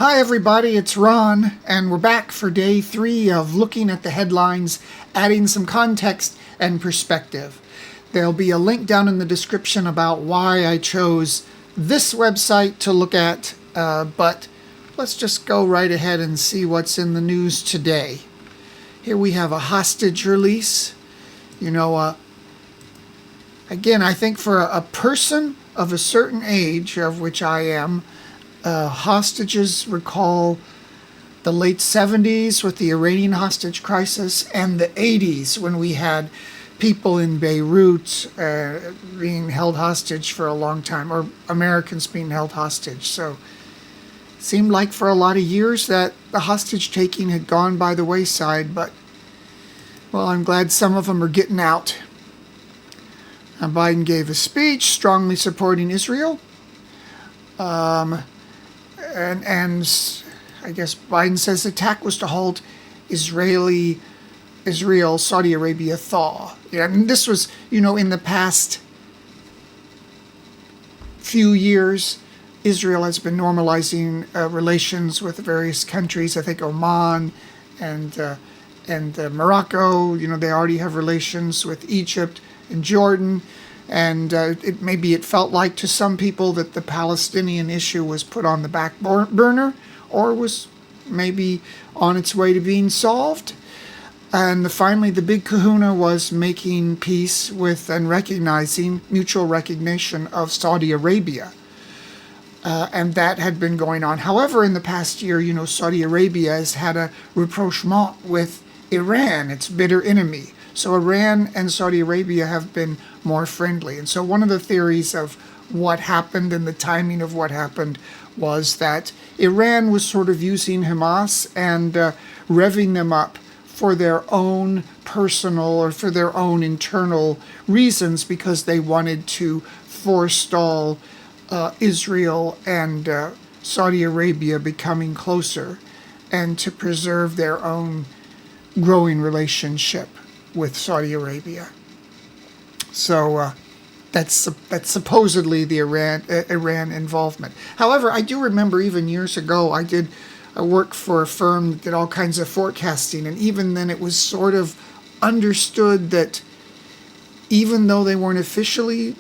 Hi, everybody, it's Ron, and we're back for day 3 of looking at the headlines, adding some context and perspective. There'll be a link down in the description about why I chose this website to look at, but let's just go right ahead and see what's in the news today. Here we have a hostage release. Again, I think for a person of a certain age, of which I am, hostages recall the late 70s with the Iranian hostage crisis and the 80s when we had people in Beirut being held hostage for a long time, or Americans being held hostage. So it seemed like for a lot of years that the hostage taking had gone by the wayside, but well, I'm glad some of them are getting out. Now, Biden gave a speech strongly supporting Israel. And I guess Biden says the attack was to halt Israel-Saudi Arabia thaw. Yeah, and this was, in the past few years, Israel has been normalizing relations with various countries. I think Oman and Morocco. They already have relations with Egypt and Jordan. And it felt like to some people that the Palestinian issue was put on the back burner, or was maybe on its way to being solved. And finally, the big kahuna was making peace with and recognizing mutual recognition of Saudi Arabia. And that had been going on. However, in the past year, Saudi Arabia has had a rapprochement with Iran, its bitter enemy. So Iran and Saudi Arabia have been more friendly. And so one of the theories of what happened and the timing of what happened was that Iran was sort of using Hamas and revving them up for their own personal or for their own internal reasons, because they wanted to forestall Israel and Saudi Arabia becoming closer, and to preserve their own growing relationship with Saudi Arabia. So that's supposedly the Iran involvement. However, I do remember even years ago I did work for a firm that did all kinds of forecasting, and even then it was sort of understood that even though they weren't officially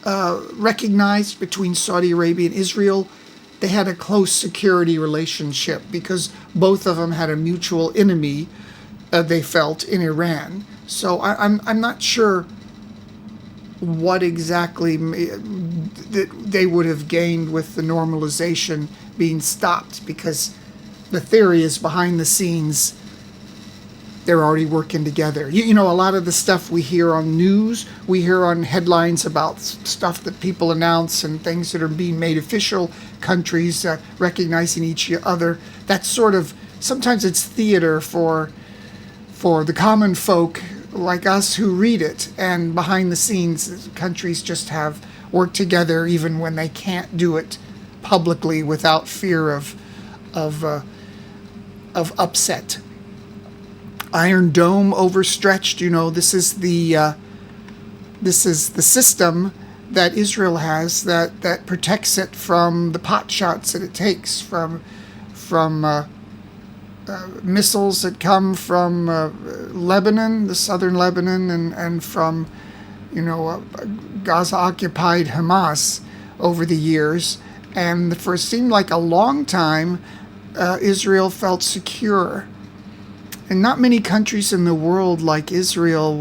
recognized between Saudi Arabia and Israel, they had a close security relationship because both of them had a mutual enemy they felt in Iran. So I'm not sure what exactly they would have gained with the normalization being stopped, because the theory is behind the scenes they're already working together. A lot of the stuff we hear on news, we hear on headlines about stuff that people announce and things that are being made official, countries recognizing each other. That's sort of, sometimes it's theater for the common folk like us who read it, and behind the scenes, countries just have worked together even when they can't do it publicly without fear of upset. Iron Dome overstretched. This is the system that Israel has that protects it from the pot shots that it takes from missiles that come from Lebanon, the southern Lebanon, and from, Gaza-occupied Hamas over the years. And for it seemed like a long time, Israel felt secure. And not many countries in the world like Israel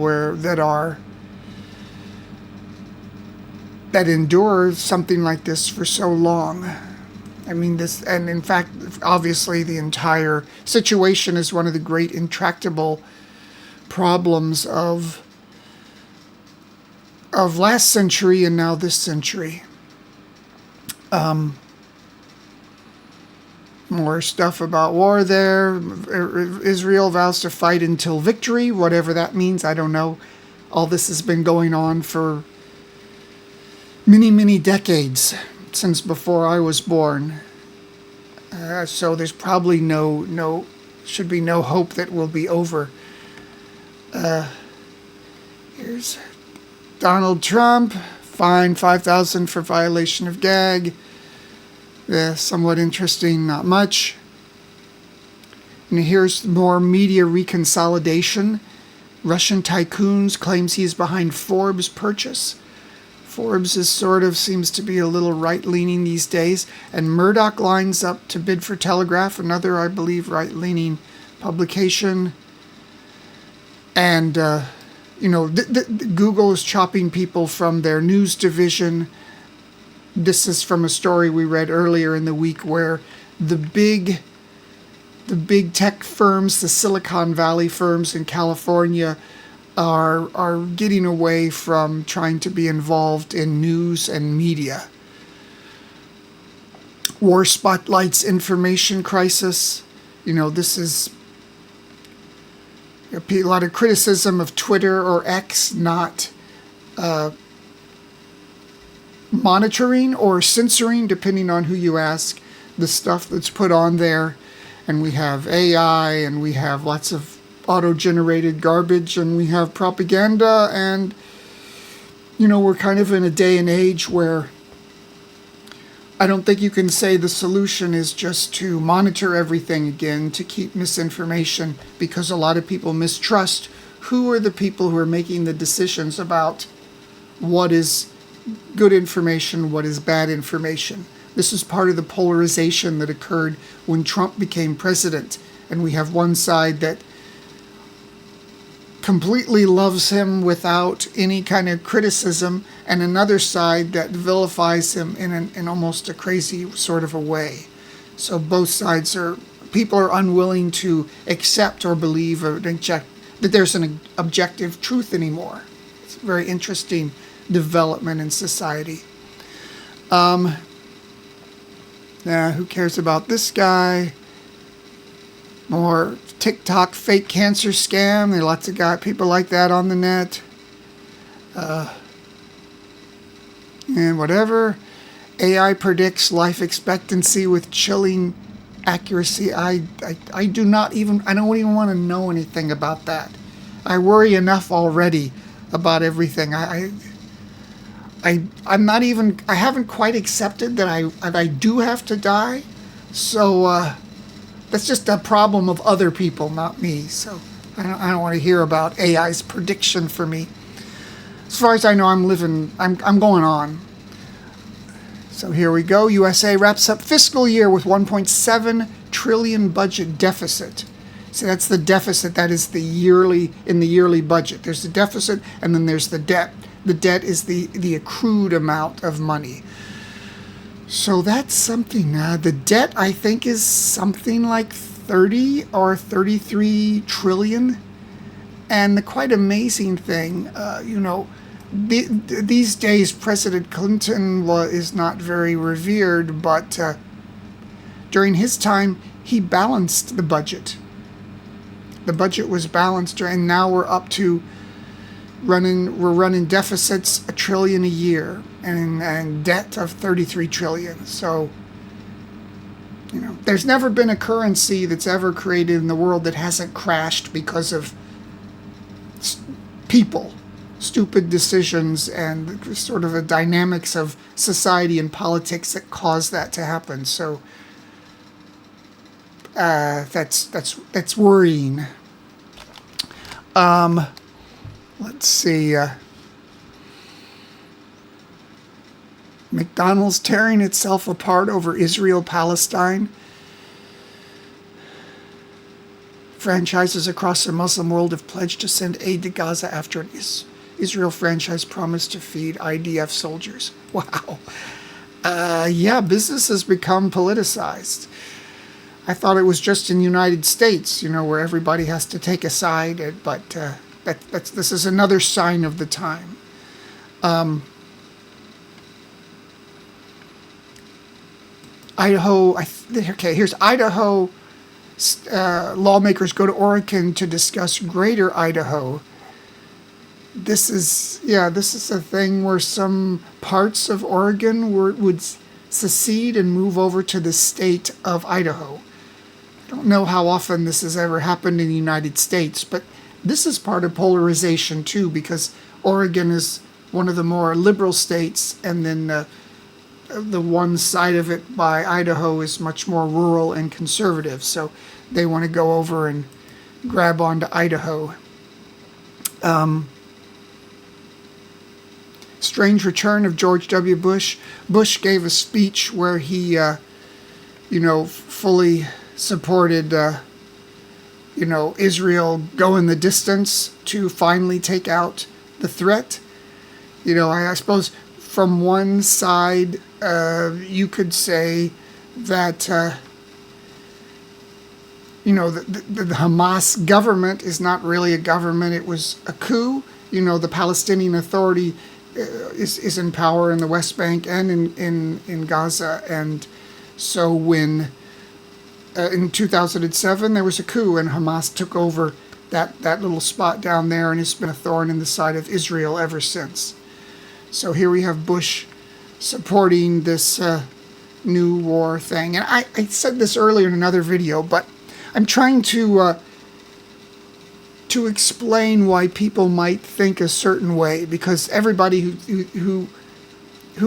that endure something like this for so long. And in fact, obviously the entire situation is one of the great intractable problems of last century and now this century. More stuff about war there. Israel vows to fight until victory, whatever that means, I don't know. All this has been going on for many, many decades, since before I was born. So there's probably should be no hope that will be over. Here's Donald Trump, fined $5,000 for violation of gag. Somewhat interesting, not much. And here's more media reconsolidation. Russian tycoons claims he's behind Forbes purchase. Forbes is seems to be a little right-leaning these days. And Murdoch lines up to bid for Telegraph, another, I believe, right-leaning publication. And, Google is chopping people from their news division. This is from a story we read earlier in the week where the big tech firms, the Silicon Valley firms in California, are getting away from trying to be involved in news and media. War spotlights information crisis. This is a lot of criticism of Twitter or X not monitoring or censoring, depending on who you ask, the stuff that's put on there. And we have AI, and we have lots of auto-generated garbage, and we have propaganda, and, we're kind of in a day and age where I don't think you can say the solution is just to monitor everything again, to keep misinformation, because a lot of people mistrust who are the people who are making the decisions about what is good information, what is bad information. This is part of the polarization that occurred when Trump became president. And we have one side that completely loves him without any kind of criticism, and another side that vilifies him in almost a crazy sort of a way. So both sides people are unwilling to accept or believe or that there's an objective truth anymore. It's a very interesting development in society. Who cares about this guy? More TikTok fake cancer scam. There are lots of people like that on the net. And whatever. AI predicts life expectancy with chilling accuracy. I don't even want to know anything about that. I worry enough already about everything. I'm not even, I haven't quite accepted that I do have to die. So that's just a problem of other people, not me. So I don't want to hear about AI's prediction for me. As far as I know, I'm going on. So here we go. USA wraps up fiscal year with 1.7 trillion budget deficit. So that's the deficit. That is in the yearly budget. There's the deficit, and then there's the debt. The debt is the accrued amount of money. So that's something. The debt, I think, is something like 30 or 33 trillion. And the quite amazing thing, these days President Clinton is not very revered, but during his time, he balanced the budget. The budget was balanced, and now we're up to running deficits $1 trillion a year and debt of 33 trillion. So, there's never been a currency that's ever created in the world that hasn't crashed because of people, stupid decisions, and sort of the dynamics of society and politics that cause that to happen. So, that's worrying. Let's see. McDonald's tearing itself apart over Israel-Palestine. Franchises across the Muslim world have pledged to send aid to Gaza after an Israel franchise promised to feed IDF soldiers. Wow. Business has become politicized. I thought it was just in the United States, where everybody has to take a side, but this is another sign of the time. Idaho. Here's Idaho. Lawmakers go to Oregon to discuss Greater Idaho. This is a thing where some parts of Oregon would secede and move over to the state of Idaho. I don't know how often this has ever happened in the United States, but this is part of polarization too, because Oregon is one of the more liberal states, and then the one side of it by Idaho is much more rural and conservative, so they want to go over and grab onto Idaho. Strange return of George W. Bush. Bush gave a speech where he, fully supported, Israel going the distance to finally take out the threat. I suppose from one side, you could say that, the Hamas government is not really a government. It was a coup. The Palestinian Authority is in power in the West Bank and in Gaza. And so when in 2007 there was a coup and Hamas took over that little spot down there, and it's been a thorn in the side of Israel ever since. So here we have Bush supporting this new war thing. And I said this earlier in another video, but I'm trying to explain why people might think a certain way, because everybody who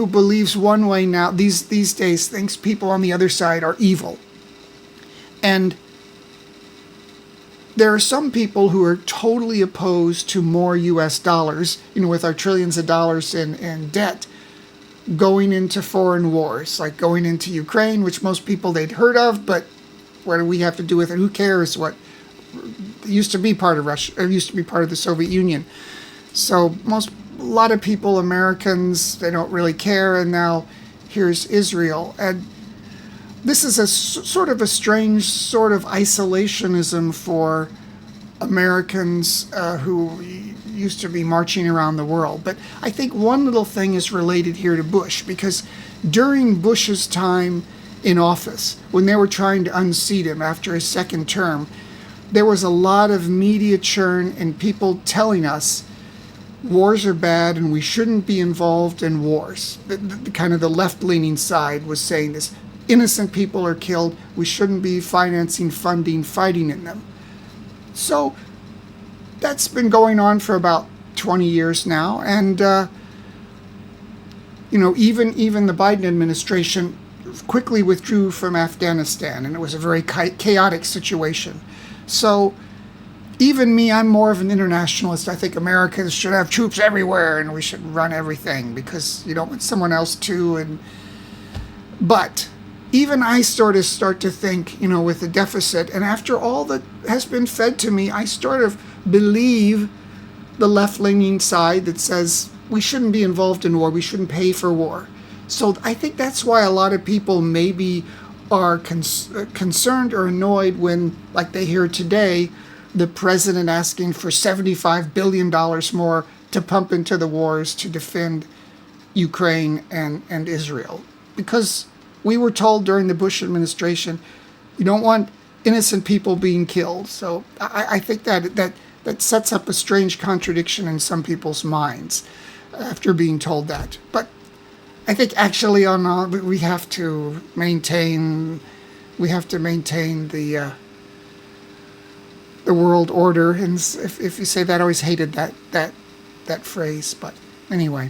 believes one way now these days thinks people on the other side are evil. And there are some people who are totally opposed to more US dollars, with our trillions of dollars in debt, going into foreign wars, like going into Ukraine, which most people they'd heard of, but what do we have to do with it? Who cares what used to be part of Russia, or used to be part of the Soviet Union. So a lot of people, Americans, they don't really care, and now here's Israel. And this is a sort of a strange sort of isolationism for Americans who used to be marching around the world. But I think one little thing is related here to Bush, because during Bush's time in office, when they were trying to unseat him after his second term, there was a lot of media churn and people telling us wars are bad and we shouldn't be involved in wars. The kind of the left-leaning side was saying this. Innocent people are killed. We shouldn't be funding, fighting in them. So that's been going on for about 20 years now. And, even the Biden administration quickly withdrew from Afghanistan, and it was a very chaotic situation. So even me, I'm more of an internationalist. I think Americans should have troops everywhere and we should run everything because you don't want someone else to. But even I sort of start to think, with the deficit, and after all that has been fed to me, I sort of believe the left-leaning side that says we shouldn't be involved in war, we shouldn't pay for war. So I think that's why a lot of people maybe are concerned or annoyed when, like they hear today, the president asking for $75 billion more to pump into the wars to defend Ukraine and Israel. Because we were told during the Bush administration, you don't want innocent people being killed. So I think that sets up a strange contradiction in some people's minds after being told that. But I think actually we have to maintain the world order. And if you say that, I always hated that phrase. But anyway,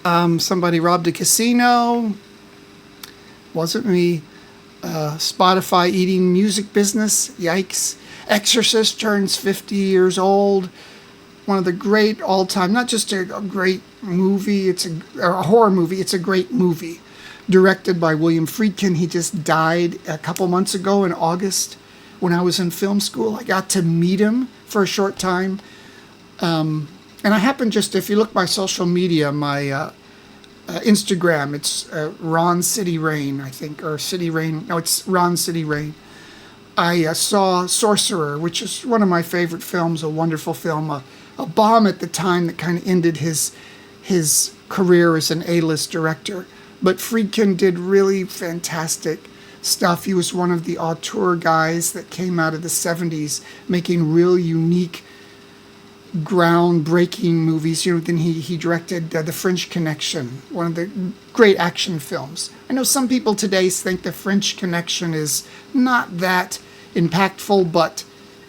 somebody robbed a casino. Wasn't me. Spotify eating music business. Yikes. Exorcist turns 50 years old. One of the great all-time, not just a great movie, it's a horror movie, it's a great movie. Directed by William Friedkin. He just died a couple months ago in August when I was in film school. I got to meet him for a short time. And I happened if you look my social media, my Instagram, it's Ron City Rain, I think, or City Rain. No, it's Ron City Rain. I saw Sorcerer, which is one of my favorite films, a wonderful film, a bomb at the time that kind of ended his career as an A-list director. But Friedkin did really fantastic stuff. He was one of the auteur guys that came out of the 70s, making real unique, groundbreaking movies. Then he directed The French Connection, one of the great action films. I know some people today think The French Connection is not that impactful, but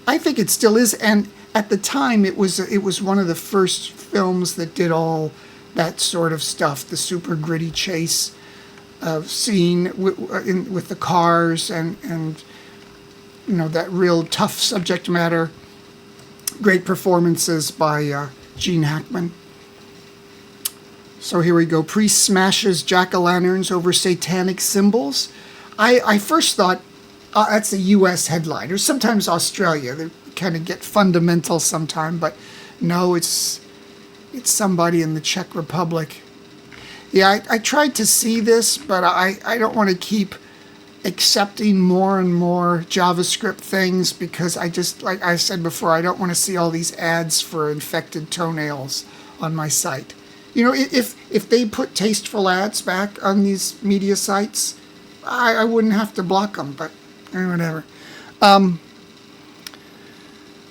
I think it still is. And at the time, it was one of the first films that did all that sort of stuff, the super gritty chase. scene with the cars and that real tough subject matter. Great performances by Gene Hackman. So here we go. Priest smashes jack-o'-lanterns over satanic symbols. I first thought that's a U.S. headline, or sometimes Australia. They kind of get fundamental sometime, but no, it's somebody in the Czech Republic. Yeah, I tried to see this, but I don't want to keep accepting more and more JavaScript things because I just, like I said before, I don't want to see all these ads for infected toenails on my site. If they put tasteful ads back on these media sites, I wouldn't have to block them, but whatever.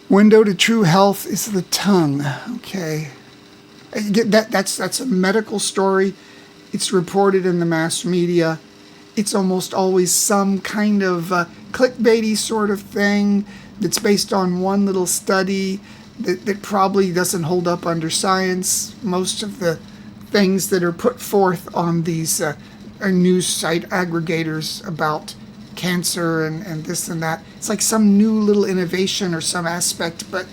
Window to true health is the tongue. Okay. That's a medical story. It's reported in the mass media. It's almost always some kind of clickbaity sort of thing that's based on one little study that probably doesn't hold up under science. Most of the things that are put forth on these news site aggregators about cancer and this and that, it's like some new little innovation or some aspect, but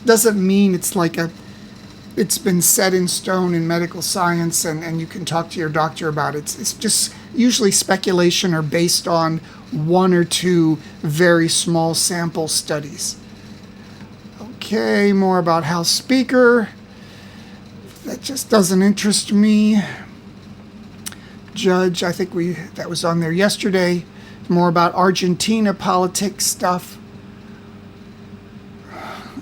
doesn't mean it's been set in stone in medical science and you can talk to your doctor about it. It's just usually speculation or based on one or two very small sample studies. Okay, more about House Speaker. That just doesn't interest me. Judge, I think that was on there yesterday. More about Argentina politics stuff.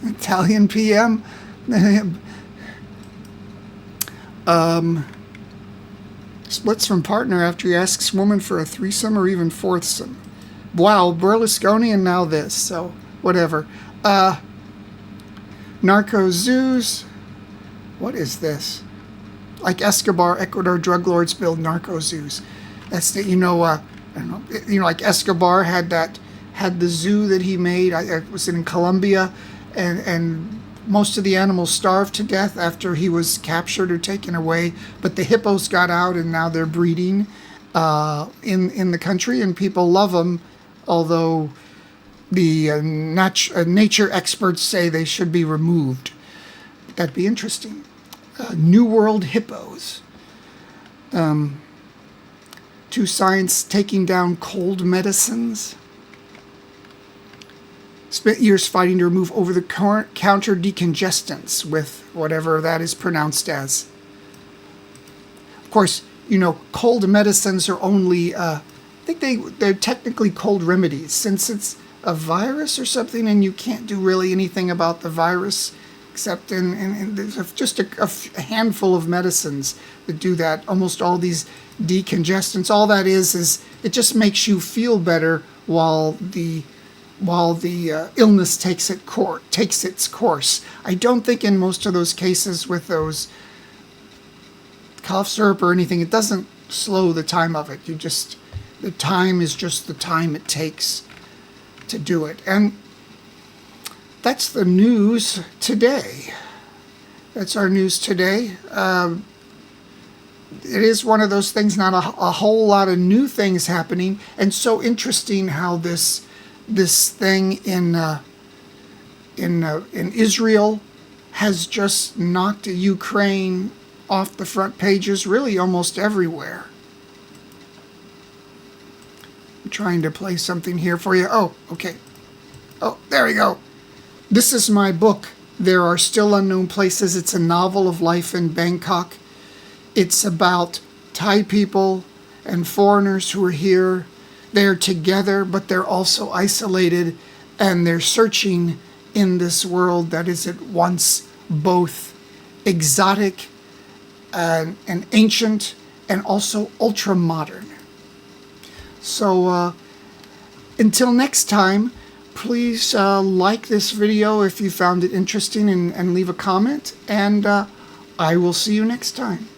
Italian PM. Splits from partner after he asks woman for a threesome or even fourthsome. Wow, Berlusconi and now this, so whatever. Narco zoos. What is this? Like Escobar, Ecuador drug lords build narco zoos. That's the, I don't know, like Escobar had the zoo that he made. It was in Colombia, and most of the animals starved to death after he was captured or taken away. But the hippos got out, and now they're breeding in the country, and people love them. Although the nature experts say they should be removed. That'd be interesting. New World hippos. To science taking down cold medicines. Spent years fighting to remove over-the-counter decongestants with whatever that is pronounced as. Of course, cold medicines are only, I think they're technically cold remedies, since it's a virus or something and you can't do really anything about the virus, except in there's just a handful of medicines that do that. Almost all these decongestants, all that is it just makes you feel better while the illness takes its course. I don't think in most of those cases with those cough syrup or anything, it doesn't slow the time of it. The time is just the time it takes to do it. And that's the news today. That's our news today. It is one of those things, not a whole lot of new things happening, and so interesting how this thing in Israel has just knocked Ukraine off the front pages, really almost everywhere. I'm trying to play something here for you. Oh, okay. Oh, there we go. This is my book, There Are Still Unknown Places. It's a novel of life in Bangkok. It's about Thai people and foreigners who are here. They're together, but they're also isolated, and they're searching in this world that is at once both exotic and ancient and also ultra-modern. So until next time, please like this video if you found it interesting and leave a comment, and I will see you next time.